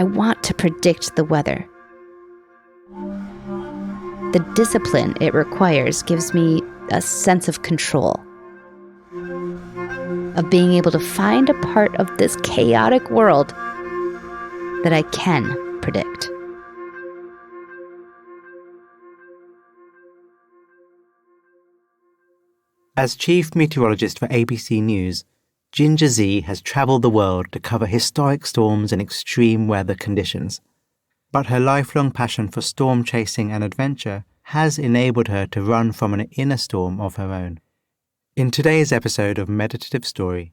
I want to predict the weather. The discipline it requires gives me a sense of control, of being able to find a part of this chaotic world that I can predict. As chief meteorologist for ABC News, Ginger Zee has travelled the world to cover historic storms and extreme weather conditions. But her lifelong passion for storm chasing and adventure has enabled her to run from an inner storm of her own. In today's episode of Meditative Story,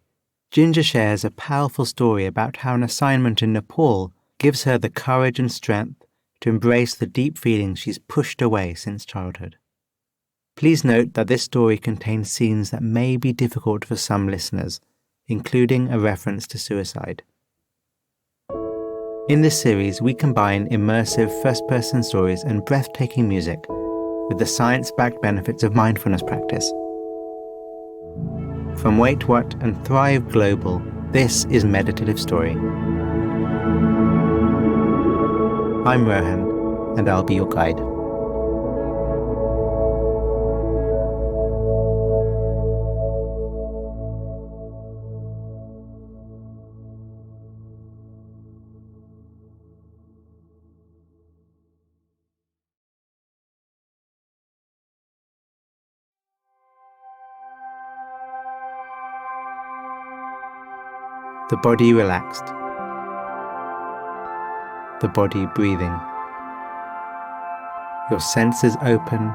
Ginger shares a powerful story about how an assignment in Nepal gives her the courage and strength to embrace the deep feelings she's pushed away since childhood. Please note that this story contains scenes that may be difficult for some listeners, including a reference to suicide. In this series, we combine immersive first-person stories and breathtaking music with the science-backed benefits of mindfulness practice. From Wait What and Thrive Global, this is Meditative Story. I'm Rohan, and I'll be your guide. The body relaxed, the body breathing, your senses open,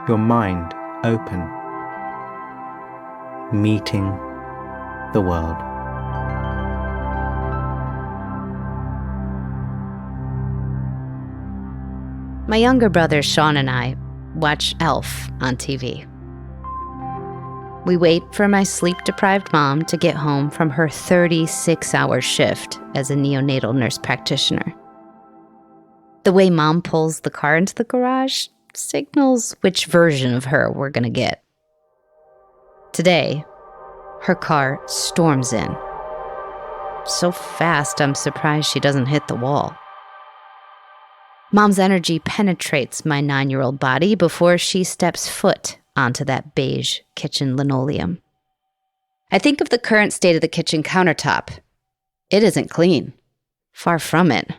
your mind open, meeting the world. My younger brother Sean and I watch Elf on TV. We wait for my sleep-deprived mom to get home from her 36-hour shift as a neonatal nurse practitioner. The way mom pulls the car into the garage signals which version of her we're going to get. Today, her car storms in. So fast, I'm surprised she doesn't hit the wall. Mom's energy penetrates my 9-year-old body before she steps foot onto that beige kitchen linoleum. I think of the current state of the kitchen countertop. It isn't clean. Far from it.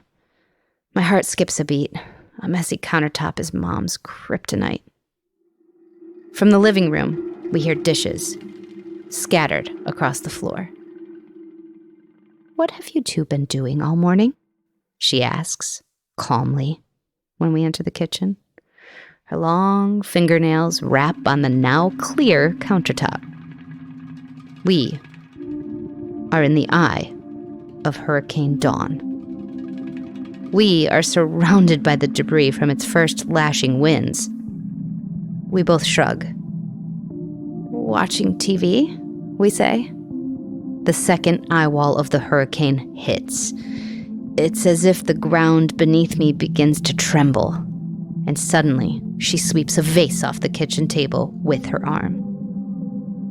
My heart skips a beat. A messy countertop is Mom's kryptonite. From the living room, we hear dishes scattered across the floor. "What have you two been doing all morning?" she asks, calmly, when we enter the kitchen. Her long fingernails wrap on the now clear countertop. We are in the eye of Hurricane Dawn. We are surrounded by the debris from its first lashing winds. We both shrug. "Watching TV?" we say. The second eye wall of the hurricane hits. It's as if the ground beneath me begins to tremble. And suddenly, she sweeps a vase off the kitchen table with her arm.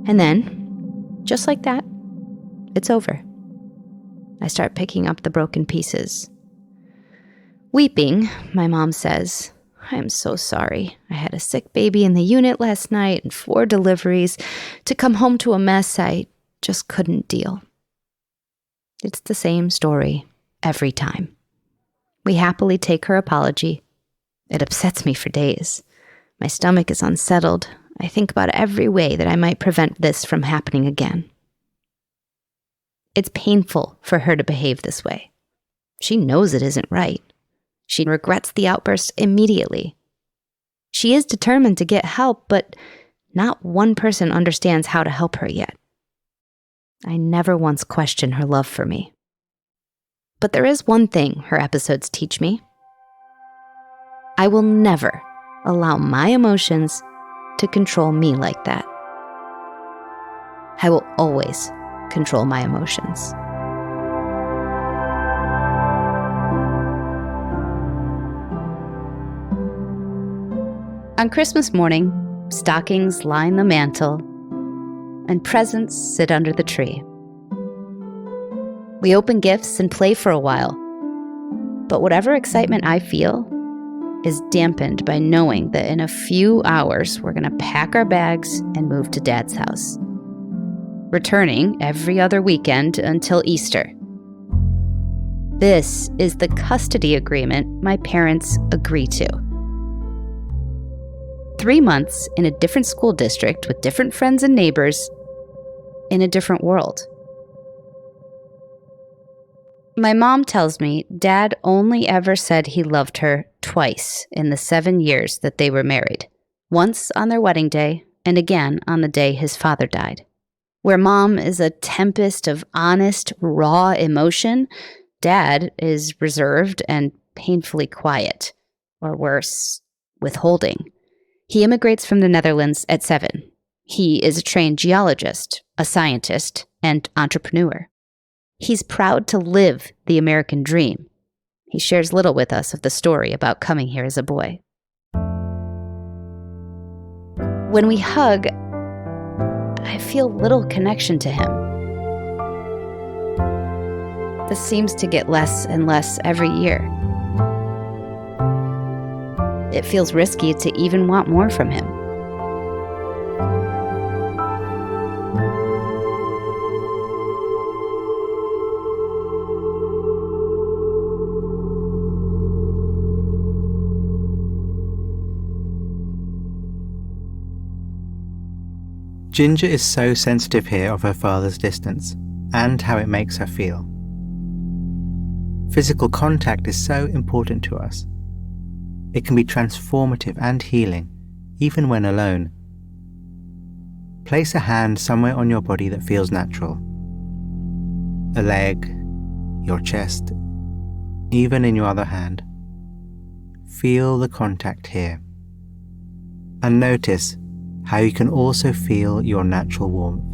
And then, just like that, it's over. I start picking up the broken pieces. Weeping, my mom says, "I am so sorry. I had a sick baby in the unit last night and 4 deliveries. To come home to a mess, I just couldn't deal." It's the same story every time. We happily take her apology. It upsets me for days. My stomach is unsettled. I think about every way that I might prevent this from happening again. It's painful for her to behave this way. She knows it isn't right. She regrets the outburst immediately. She is determined to get help, but not one person understands how to help her yet. I never once question her love for me. But there is one thing her episodes teach me. I will never allow my emotions to control me like that. I will always control my emotions. On Christmas morning, stockings line the mantel, and presents sit under the tree. We open gifts and play for a while, But whatever excitement I feel is dampened by knowing that in a few hours we're going to pack our bags and move to Dad's house, returning every other weekend until Easter. This is the custody agreement my parents agree to. 3 months in a different school district with different friends and neighbors in a different world. My mom tells me Dad only ever said he loved her twice in the 7 years that they were married. Once on their wedding day, and again on the day his father died. Where Mom is a tempest of honest, raw emotion, Dad is reserved and painfully quiet, or worse, withholding. He immigrates from the Netherlands at 7. He is a trained geologist, a scientist, and entrepreneur. He's proud to live the American dream. He shares little with us of the story about coming here as a boy. When we hug, I feel little connection to him. This seems to get less and less every year. It feels risky to even want more from him. Ginger is so sensitive here of her father's distance and how it makes her feel. Physical contact is so important to us. It can be transformative and healing, even when alone. Place a hand somewhere on your body that feels natural. A leg, your chest, even in your other hand. Feel the contact here. And notice how you can also feel your natural warmth.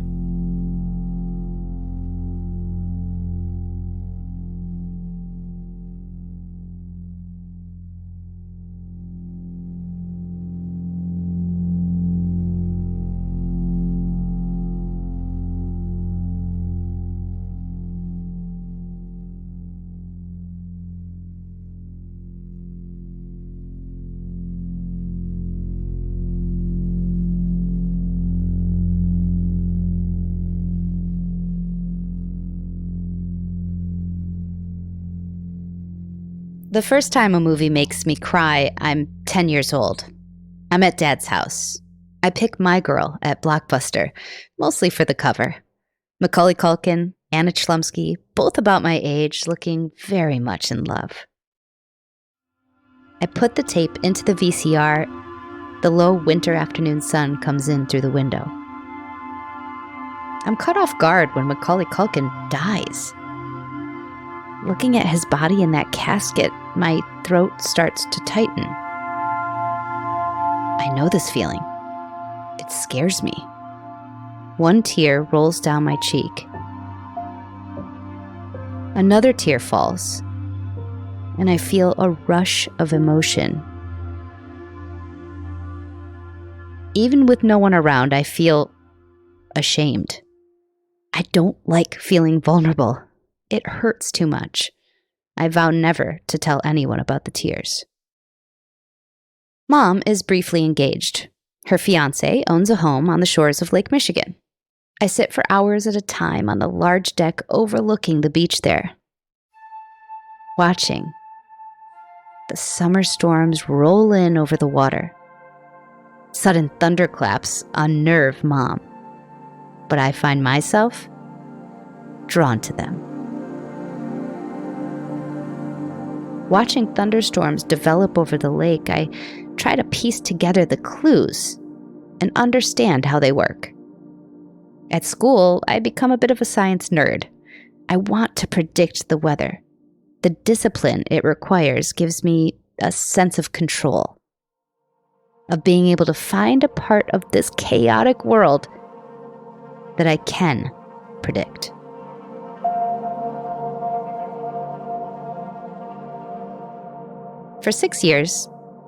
The first time a movie makes me cry, I'm 10 years old. I'm at Dad's house. I pick My Girl at Blockbuster, mostly for the cover. Macaulay Culkin, Anna Chlumsky, both about my age, looking very much in love. I put the tape into the VCR. The low winter afternoon sun comes in through the window. I'm caught off guard when Macaulay Culkin dies. Looking at his body in that casket, my throat starts to tighten. I know this feeling. It scares me. One tear rolls down my cheek. Another tear falls, and I feel a rush of emotion. Even with no one around, I feel ashamed. I don't like feeling vulnerable. It hurts too much. I vow never to tell anyone about the tears. Mom is briefly engaged. Her fiancé owns a home on the shores of Lake Michigan. I sit for hours at a time on the large deck overlooking the beach there, watching the summer storms roll in over the water. Sudden thunderclaps unnerve Mom, but I find myself drawn to them. Watching thunderstorms develop over the lake, I try to piece together the clues and understand how they work. At school, I become a bit of a science nerd. I want to predict the weather. The discipline it requires gives me a sense of control, of being able to find a part of this chaotic world that I can predict. For 6 years,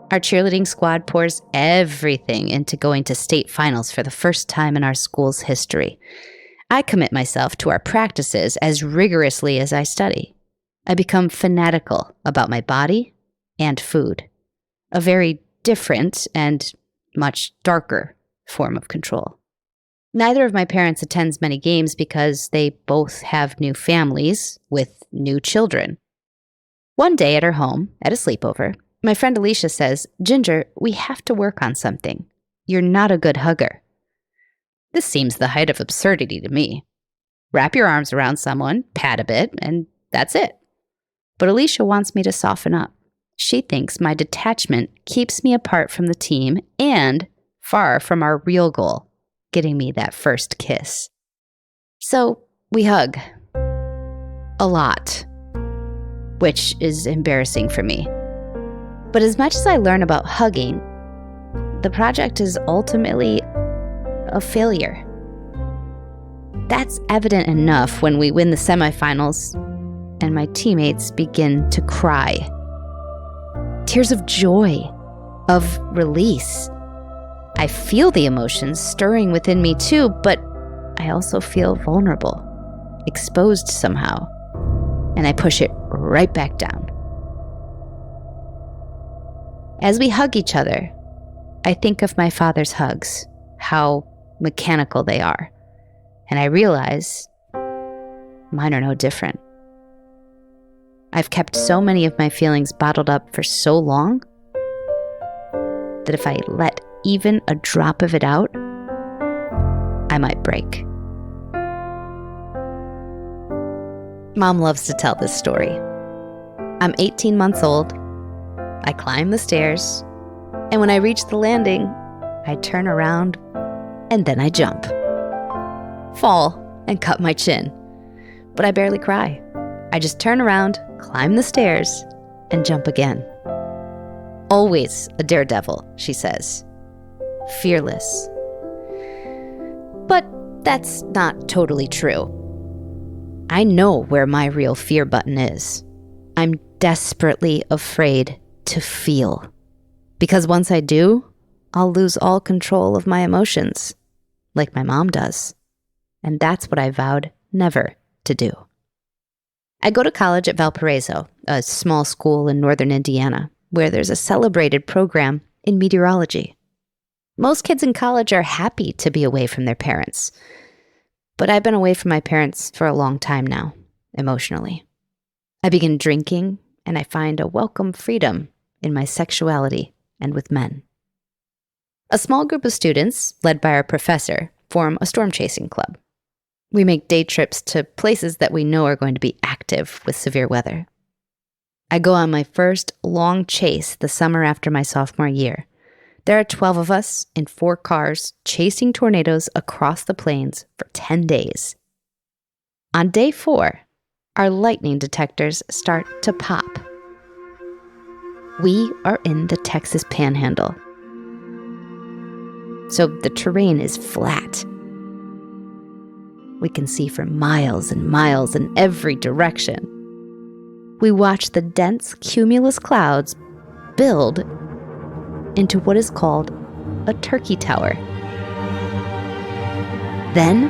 our cheerleading squad pours everything into going to state finals for the first time in our school's history. I commit myself to our practices as rigorously as I study. I become fanatical about my body and food, a very different and much darker form of control. Neither of my parents attends many games because they both have new families with new children. One day at our home, at a sleepover, my friend Alicia says, "Ginger, we have to work on something. You're not a good hugger." This seems the height of absurdity to me. Wrap your arms around someone, pat a bit, and that's it. But Alicia wants me to soften up. She thinks my detachment keeps me apart from the team and far from our real goal, getting me that first kiss. So we hug. A lot. Which is embarrassing for me. But as much as I learn about hugging, the project is ultimately a failure. That's evident enough when we win the semifinals and my teammates begin to cry. Tears of joy, of release. I feel the emotions stirring within me too, but I also feel vulnerable, exposed somehow, and I push it right back down. As we hug each other, I think of my father's hugs, how mechanical they are, and I realize mine are no different. I've kept so many of my feelings bottled up for so long that if I let even a drop of it out, I might break. Mom loves to tell this story. I'm 18 months old. I climb the stairs, and when I reach the landing, I turn around and then I jump. Fall and cut my chin. But I barely cry. I just turn around, climb the stairs, and jump again. Always a daredevil, she says. Fearless. But that's not totally true. I know where my real fear button is. I'm desperately afraid to feel. Because once I do, I'll lose all control of my emotions, like my mom does. And that's what I vowed never to do. I go to college at Valparaiso, a small school in northern Indiana, where there's a celebrated program in meteorology. Most kids in college are happy to be away from their parents. But I've been away from my parents for a long time now, emotionally. I begin drinking, and I find a welcome freedom in my sexuality and with men. A small group of students, led by our professor, form a storm chasing club. We make day trips to places that we know are going to be active with severe weather. I go on my first long chase the summer after my sophomore year. There are 12 of us in 4 cars chasing tornadoes across the plains for 10 days. On day 4, our lightning detectors start to pop. We are in the Texas Panhandle. So the terrain is flat. We can see for miles and miles in every direction. We watch the dense cumulus clouds build into what is called a turkey tower. Then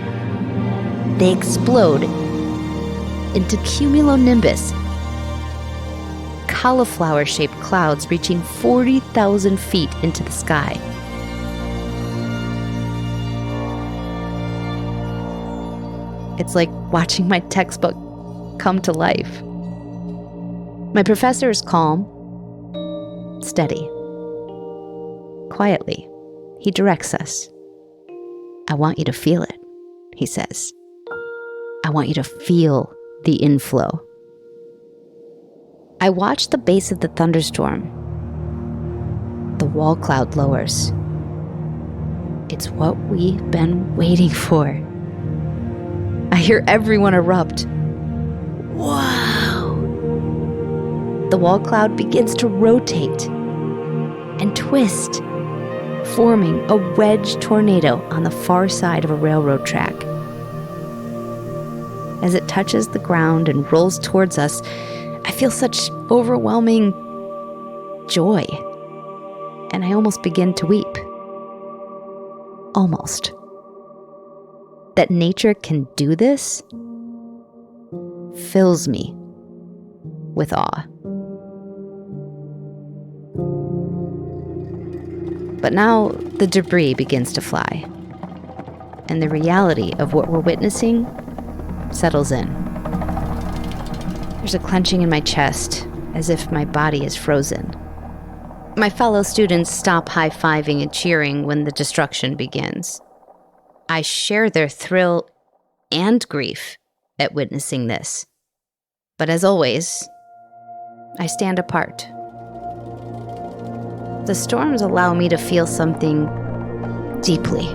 they explode into cumulonimbus, cauliflower-shaped clouds reaching 40,000 feet into the sky. It's like watching my textbook come to life. My professor is calm, steady. Quietly, he directs us. I want you to feel it, he says. I want you to feel the inflow. I watch the base of the thunderstorm. The wall cloud lowers. It's what we've been waiting for. I hear everyone erupt. Wow! The wall cloud begins to rotate and twist, forming a wedge tornado on the far side of a railroad track. As it touches the ground and rolls towards us, I feel such overwhelming joy, and I almost begin to weep. Almost. That nature can do this fills me with awe. But now the debris begins to fly, and the reality of what we're witnessing settles in. There's a clenching in my chest, as if my body is frozen. My fellow students stop high-fiving and cheering when the destruction begins. I share their thrill and grief at witnessing this. But as always, I stand apart. The storms allow me to feel something deeply.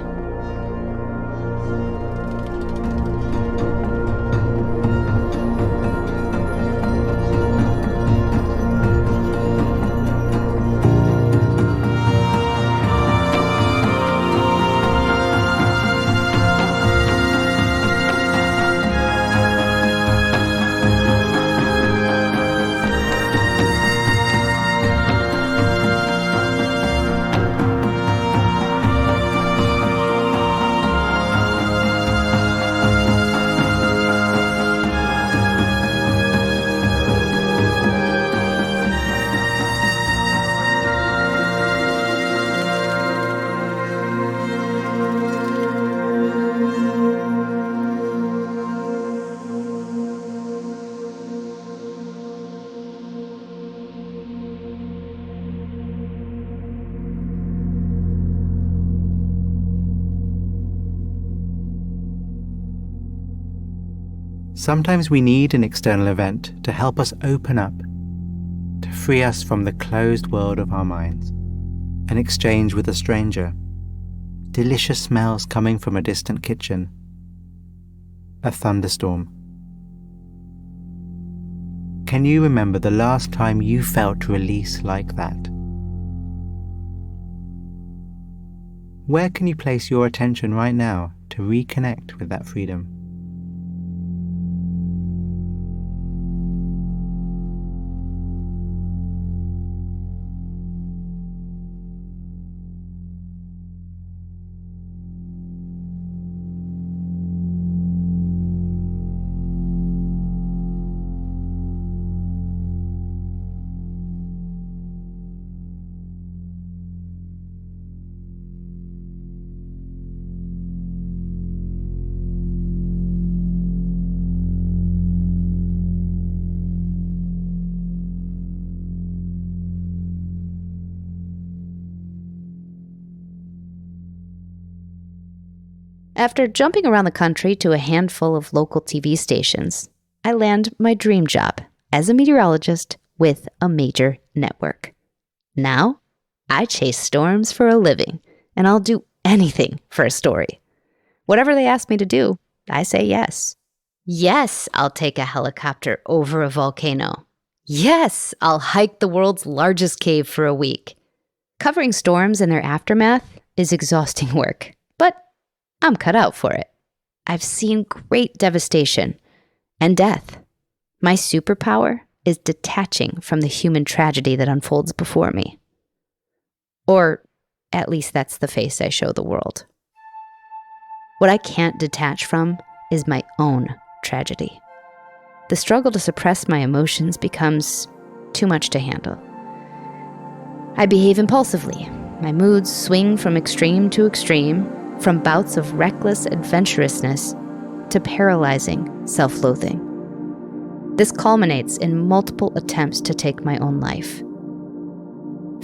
Sometimes we need an external event to help us open up, to free us from the closed world of our minds. An exchange with a stranger, delicious smells coming from a distant kitchen, a thunderstorm. Can you remember the last time you felt release like that? Where can you place your attention right now to reconnect with that freedom? After jumping around the country to a handful of local TV stations, I land my dream job as a meteorologist with a major network. Now, I chase storms for a living, and I'll do anything for a story. Whatever they ask me to do, I say yes. Yes, I'll take a helicopter over a volcano. Yes, I'll hike the world's largest cave for a week. Covering storms and their aftermath is exhausting work, but I'm cut out for it. I've seen great devastation and death. My superpower is detaching from the human tragedy that unfolds before me. Or at least that's the face I show the world. What I can't detach from is my own tragedy. The struggle to suppress my emotions becomes too much to handle. I behave impulsively. My moods swing from extreme to extreme, from bouts of reckless adventurousness to paralyzing self-loathing. This culminates in multiple attempts to take my own life.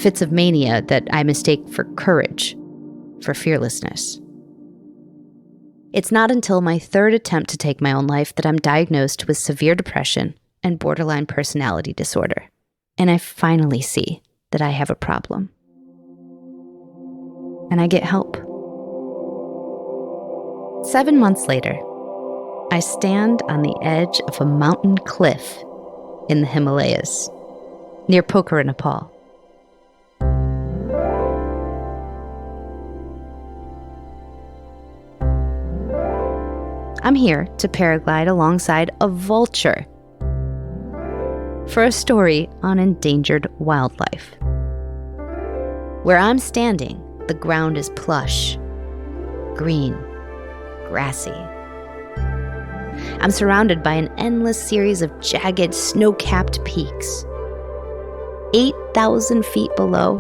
Fits of mania that I mistake for courage, for fearlessness. It's not until my third attempt to take my own life that I'm diagnosed with severe depression and borderline personality disorder, and I finally see that I have a problem. And I get help. 7 months later, I stand on the edge of a mountain cliff in the Himalayas, near Pokhara, Nepal. I'm here to paraglide alongside a vulture for a story on endangered wildlife. Where I'm standing, the ground is plush, green, grassy. I'm surrounded by an endless series of jagged, snow-capped peaks. 8,000 feet below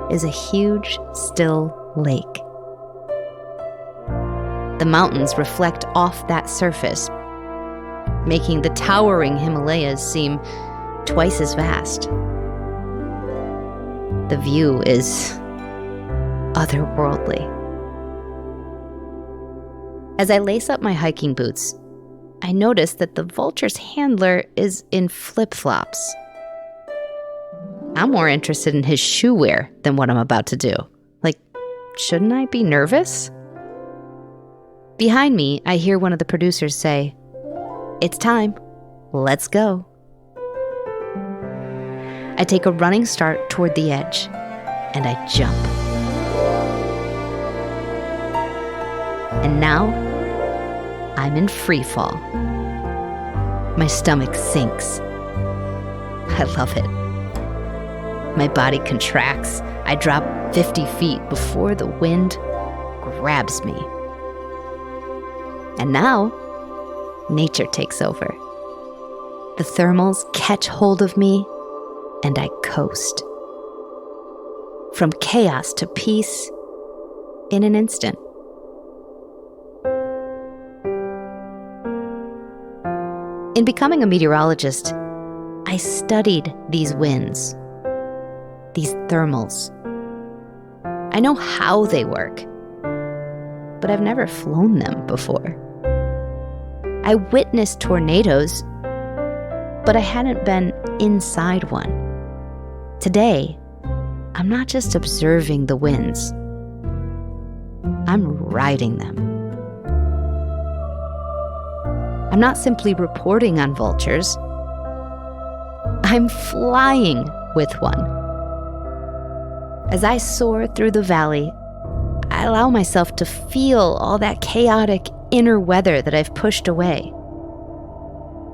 is a huge, still lake. The mountains reflect off that surface, making the towering Himalayas seem twice as vast. The view is otherworldly. As I lace up my hiking boots, I notice that the vulture's handler is in flip-flops. I'm more interested in his shoe wear than what I'm about to do. Like, shouldn't I be nervous? Behind me, I hear one of the producers say, "It's time. Let's go." I take a running start toward the edge, and I jump. And now, I'm in free fall. My stomach sinks. I love it. My body contracts. I drop 50 feet before the wind grabs me. And now, nature takes over. The thermals catch hold of me, and I coast. From chaos to peace in an instant. In becoming a meteorologist, I studied these winds, these thermals. I know how they work, but I've never flown them before. I witnessed tornadoes, but I hadn't been inside one. Today, I'm not just observing the winds. I'm riding them. I'm not simply reporting on vultures. I'm flying with one. As I soar through the valley, I allow myself to feel all that chaotic inner weather that I've pushed away,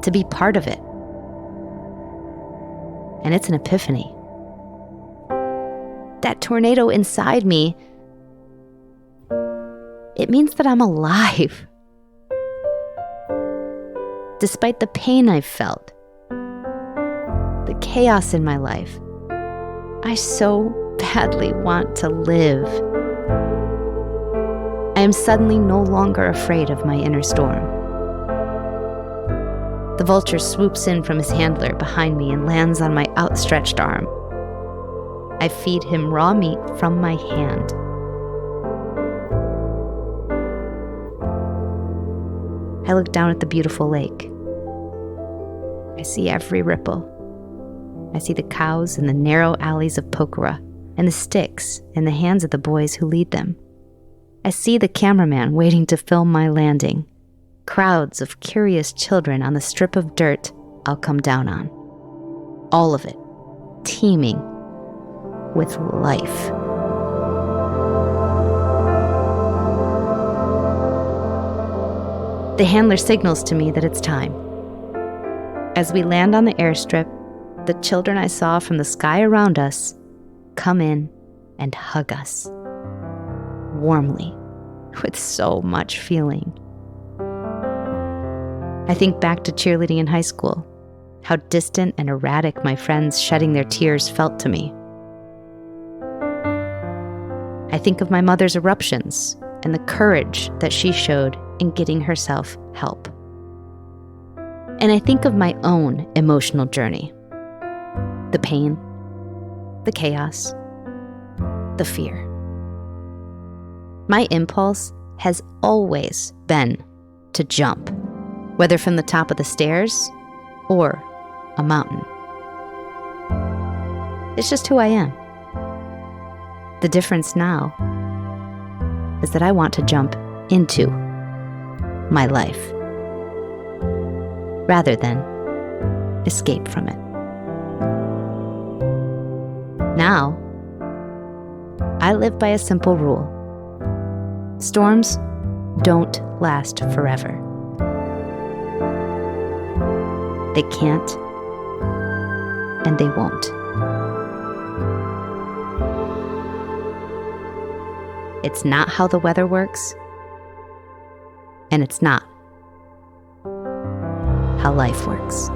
to be part of it. And it's an epiphany. That tornado inside me, it means that I'm alive. Despite the pain I've felt, the chaos in my life, I so badly want to live. I am suddenly no longer afraid of my inner storm. The vulture swoops in from his handler behind me and lands on my outstretched arm. I feed him raw meat from my hand. I look down at the beautiful lake. I see every ripple. I see the cows in the narrow alleys of Pokhara and the sticks in the hands of the boys who lead them. I see the cameraman waiting to film my landing. Crowds of curious children on the strip of dirt I'll come down on. All of it teeming with life. The handler signals to me that it's time. As we land on the airstrip, the children I saw from the sky around us come in and hug us. Warmly, with so much feeling. I think back to cheerleading in high school, how distant and erratic my friends shedding their tears felt to me. I think of my mother's eruptions and the courage that she showed in getting herself help. And I think of my own emotional journey. The pain, the chaos, the fear. My impulse has always been to jump, whether from the top of the stairs or a mountain. It's just who I am. The difference now is that I want to jump into my life rather than escape from it. Now, I live by a simple rule. Storms don't last forever. They can't, and they won't. It's not how the weather works, and it's not how life works.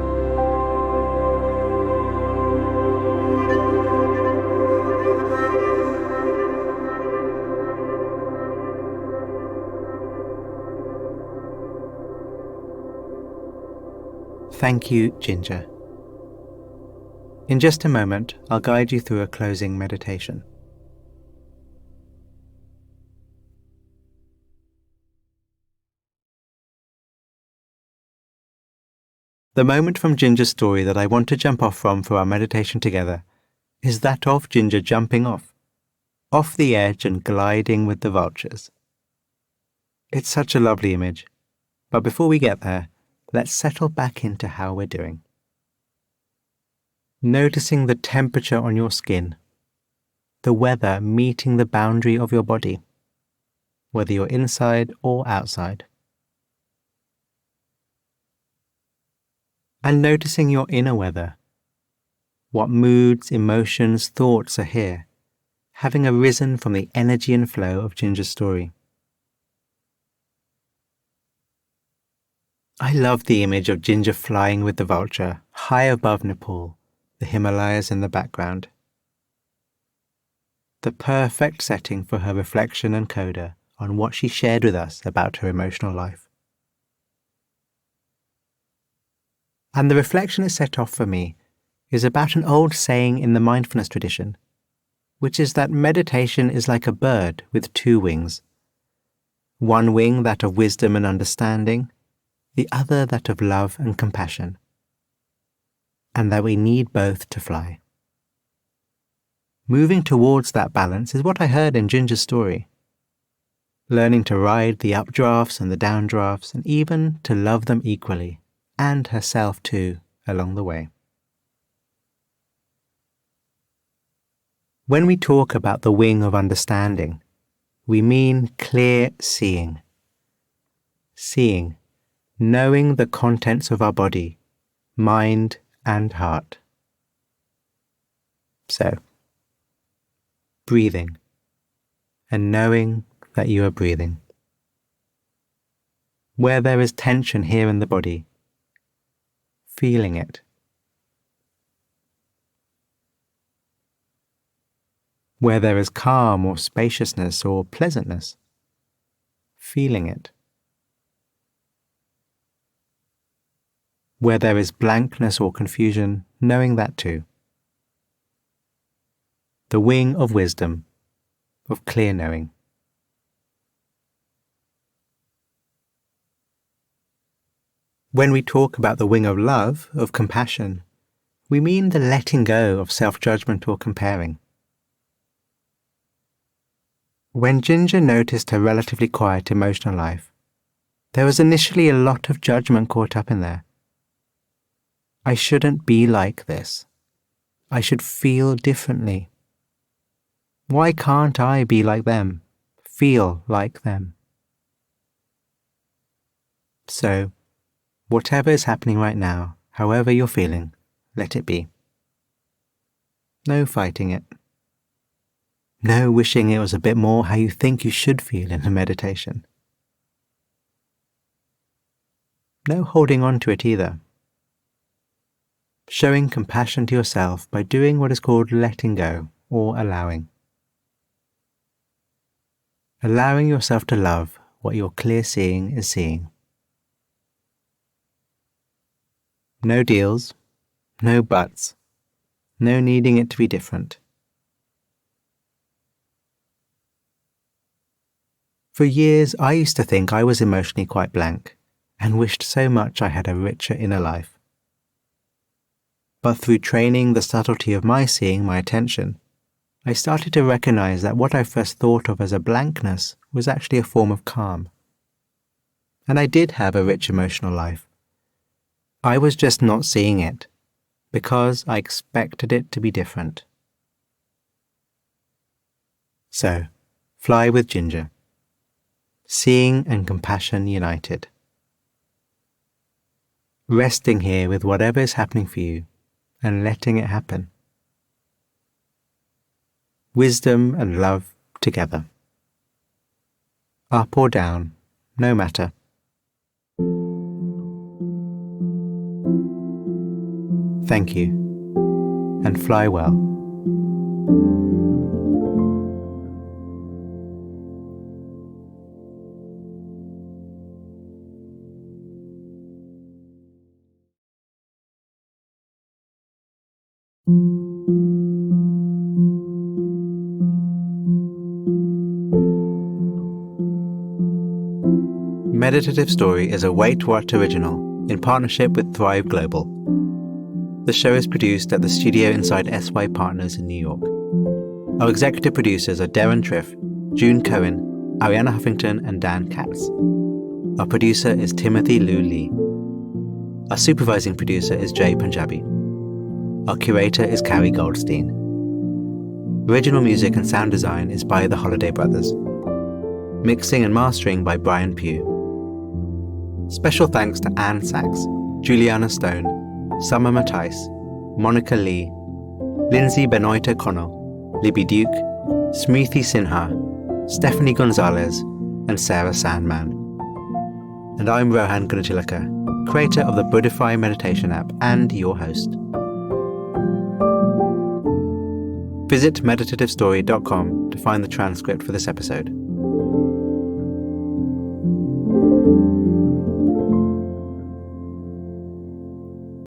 Thank you, Ginger. In just a moment, I'll guide you through a closing meditation. The moment from Ginger's story that I want to jump off from for our meditation together is that of Ginger jumping off the edge and gliding with the vultures. It's such a lovely image, but before we get there, let's settle back into how we're doing. Noticing the temperature on your skin, the weather meeting the boundary of your body, whether you're inside or outside. And noticing your inner weather, what moods, emotions, thoughts are here, having arisen from the energy and flow of Ginger's story. I love the image of Ginger flying with the vulture high above Nepal, the Himalayas in the background. The perfect setting for her reflection and coda on what she shared with us about her emotional life. And the reflection it set off for me is about an old saying in the mindfulness tradition, which is that meditation is like a bird with two wings. One wing that of wisdom and understanding, the other that of love and compassion, and that we need both to fly. Moving towards that balance is what I heard in Ginger's story. Learning to ride the updrafts and the downdrafts, and even to love them equally, and herself too, along the way. When we talk about the wing of understanding, we mean clear seeing. Seeing, knowing the contents of our body, mind and heart. So, breathing, and knowing that you are breathing. Where there is tension here in the body, feeling it. Where there is calm or spaciousness or pleasantness, feeling it. Where there is blankness or confusion, knowing that too. The wing of wisdom, of clear knowing. When we talk about the wing of love, of compassion, we mean the letting go of self-judgment or comparing. When Ginger noticed her relatively quiet emotional life, there was initially a lot of judgment caught up in there. I shouldn't be like this. I should feel differently. Why can't I be like them, feel like them? So, whatever is happening right now, however you're feeling, let it be. No fighting it. No wishing it was a bit more how you think you should feel in a meditation. No holding on to it either. Showing compassion to yourself by doing what is called letting go or allowing. Allowing yourself to love what your clear seeing is seeing. No deals, no buts, no needing it to be different. For years, I used to think I was emotionally quite blank and wished so much I had a richer inner life. But through training the subtlety of my seeing my attention, I started to recognize that what I first thought of as a blankness was actually a form of calm. And I did have a rich emotional life. I was just not seeing it, because I expected it to be different. So, fly with Ginger. Seeing and compassion united. Resting here with whatever is happening for you, and letting it happen. Wisdom and love together. Up or down, no matter. Thank you, and fly well. Meditative Story is a Wait What original in partnership with Thrive Global. The show is produced at the studio inside SY Partners in New York. Our executive producers are Darren Triff, June Cohen, Ariana Huffington, and Dan Katz. Our producer is Timothy Liu Lee. Our supervising producer is Jay Punjabi. Our curator is Carrie Goldstein. Original music and sound design is by the Holiday Brothers. Mixing and mastering by Brian Pugh. Special thanks to Anne Sachs, Juliana Stone, Summer Matthijs, Monica Lee, Lindsay Benoit O'Connell, Libby Duke, Smriti Sinha, Stephanie Gonzalez, and Sarah Sandman. And I'm Rohan Gunatillake, creator of the Buddhify meditation app and your host. Visit meditativestory.com to find the transcript for this episode.